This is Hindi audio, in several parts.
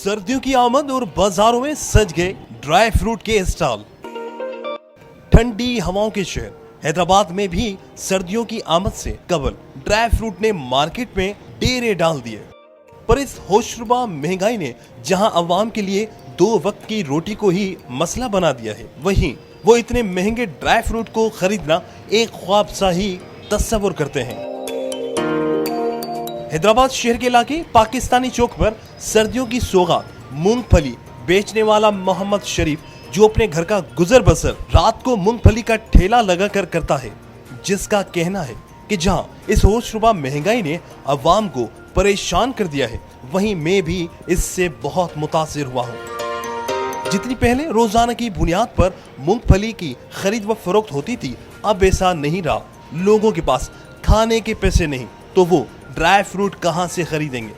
सर्दियों की आमद और बाजारों में सज गए ड्राई फ्रूट के स्टॉल। ठंडी हवाओं के शहर हैदराबाद में भी सर्दियों की आमद से कबल ड्राई फ्रूट ने मार्केट में डेरे डाल दिए। पर इस होशरुबा महंगाई ने जहां अवाम के लिए 2 वक्त की रोटी को ही मसला बना दिया है, वहीं वो इतने महंगे ड्राई फ्रूट को खरीदना एक ख्वाब सा ही तस्वुर करते हैं। हैदराबाद शहर के इलाके पाकिस्तानी चौक पर सर्दियों की सौगात मूंगफली बेचने वाला मोहम्मद शरीफ, जो अपने घर का गुजर बसर रात को मूंगफली का ठेला लगाकर करता है, जिसका कहना है कि जहां इस होशरुबा महंगाई ने अवाम को परेशान कर दिया है, वहीं मैं भी इससे बहुत मुतासिर हुआ हूं। जितनी पहले रोजाना की बुनियाद पर मूंगफली की खरीद व फरोख्त होती थी, अब ऐसा नहीं रहा। लोगों के पास खाने के पैसे नहीं तो वो ड्राई फ्रूट कहां से खरीदेंगे।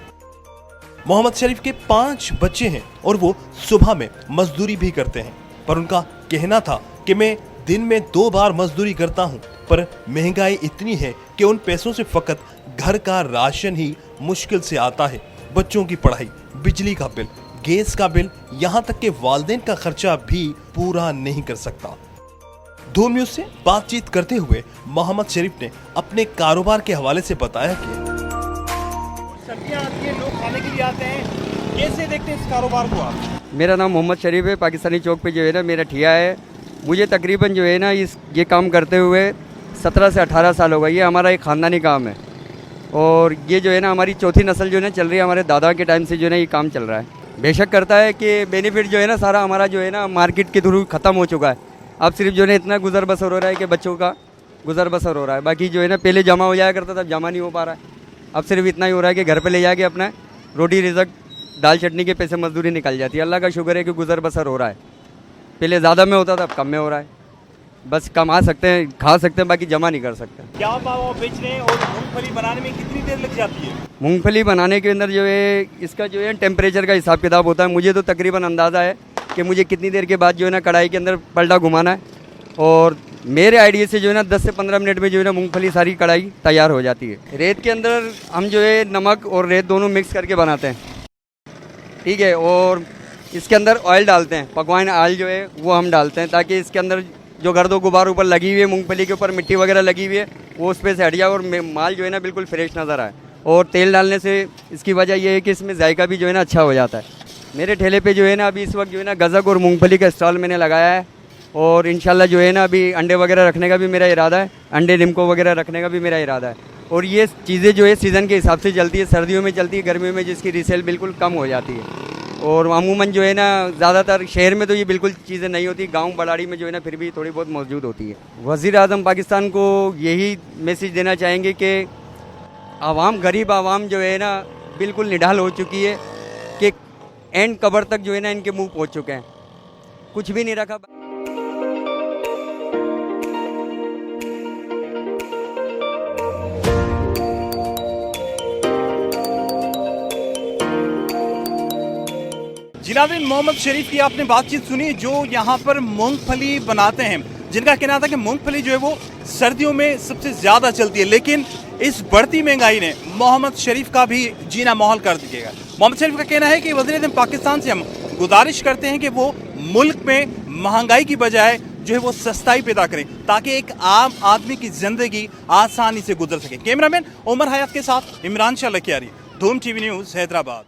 मोहम्मद शरीफ के 5 बच्चे हैं और वो सुबह में मजदूरी भी करते हैं, पर उनका कहना था कि मैं दिन में 2 बार मजदूरी करता हूं, पर महंगाई इतनी है कि उन पैसों से फकत घर का राशन ही मुश्किल से आता है। बच्चों की पढ़ाई, बिजली का बिल, गैस का बिल, यहाँ तक कि वालिदैन का खर्चा भी पूरा नहीं कर सकता। धूम न्यूज़ से बातचीत करते हुए मोहम्मद शरीफ ने अपने कारोबार के हवाले से बताया कि सर्दियाँ आती है, लोग खाने के लिए आते हैं, कैसे देखते हैं इस कारोबार को आप? मेरा नाम मोहम्मद शरीफ है। पाकिस्तानी चौक पे जो है ना मेरा ठिया है। मुझे तकरीबन जो है ना ये काम करते हुए 17 से 18 साल हो गए। ये हमारा एक ख़ानदानी काम है और ये जो है ना हमारी चौथी नस्ल जो है ना चल रही है। हमारे दादा के टाइम से जो है ना ये काम चल रहा है। बेशक करता है कि बेनिफिट जो है ना सारा हमारा जो है ना मार्केट के थ्रू ख़त्म हो चुका है। अब सिर्फ जो है ना इतना गुजर बसर हो रहा है कि बच्चों का गुजर बसर हो रहा है। बाकी जो है ना पहले जमा हो जाया करता था, अब जमा नहीं हो पा रहा है। अब सिर्फ इतना ही हो रहा है कि घर पे ले जाके अपना रोटी रिज़्क दाल चटनी के पैसे मजदूरी निकल जाती है। अल्लाह का शुक्र है कि गुजर बसर हो रहा है। पहले ज़्यादा में होता था, अब कम में हो रहा है। बस कमा सकते हैं, खा सकते हैं, बाकी जमा नहीं कर सकते। क्या भाव बेच रहे हैं और मूंगफली बनाने में कितनी देर लग जाती है? मूंगफली बनाने के अंदर जो है इसका जो है टेम्परेचर का हिसाब किताब होता है। मुझे तो तकरीबन अंदाज़ा है कि मुझे कितनी देर के बाद जो है ना कढ़ाई के अंदर पलटा घुमाना है, और मेरे आइडिया से जो है ना 10 से 15 मिनट में जो है ना मूंगफली सारी कढ़ाई तैयार हो जाती है। रेत के अंदर हम जो है नमक और रेत दोनों मिक्स करके बनाते हैं, ठीक है। और इसके अंदर ऑयल डालते हैं, पकवान ऑयल जो है वो हम डालते हैं, ताकि इसके अंदर जो गर्दो गुबार ऊपर लगी हुई है, मूंगफली के ऊपर मिट्टी वगैरह लगी हुई है, वो उस पर से हट जाए और माल जो है ना बिल्कुल फ्रेश नज़र आए। और तेल डालने से इसकी वजह यह है कि इसमें जायका भी जो है ना अच्छा हो जाता है। मेरे ठेले पे जो है ना अभी इस वक्त जो है ना गज़क और मूंगफली का स्टॉल मैंने लगाया है, और इंशाल्लाह जो है ना अभी अंडे वगैरह रखने का भी मेरा इरादा है। अंडे निम्को वगैरह रखने का भी मेरा इरादा है। और ये चीज़ें जो है सीज़न के हिसाब से चलती है। सर्दियों में चलती है, गर्मियों में जिसकी रीसेल बिल्कुल कम हो जाती है। और अमूमन जो है ना ज़्यादातर शहर में तो ये बिल्कुल चीज़ें नहीं होती, गांव बड़ाड़ी में जो है ना फिर भी थोड़ी बहुत मौजूद होती है। वज़ीर आज़म पाकिस्तान को यही मैसेज देना चाहेंगे कि आवाम, गरीब आवाम जो है ना बिल्कुल निढाल हो चुकी है कि एंड कबर तक जो है ना इनके मुँह पहुँच चुके हैं, कुछ भी नहीं रखा। जिनाबिन मोहम्मद शरीफ की आपने बातचीत सुनी, जो यहाँ पर मूंगफली बनाते हैं, जिनका कहना था कि मूंगफली जो है वो सर्दियों में सबसे ज़्यादा चलती है, लेकिन इस बढ़ती महंगाई ने मोहम्मद शरीफ का भी जीना माहौल कर दिएगा। मोहम्मद शरीफ का कहना है कि वज़ीर-ए-आज़म पाकिस्तान से हम गुजारिश करते हैं कि वो मुल्क में महंगाई की बजाय जो है वो सस्ताई पैदा करें, ताकि एक आम आदमी की ज़िंदगी आसानी से गुजर सके। कैमरामैन उमर हयात के साथ इमरान शाह लखियारी, धूम टीवी न्यूज़, हैदराबाद।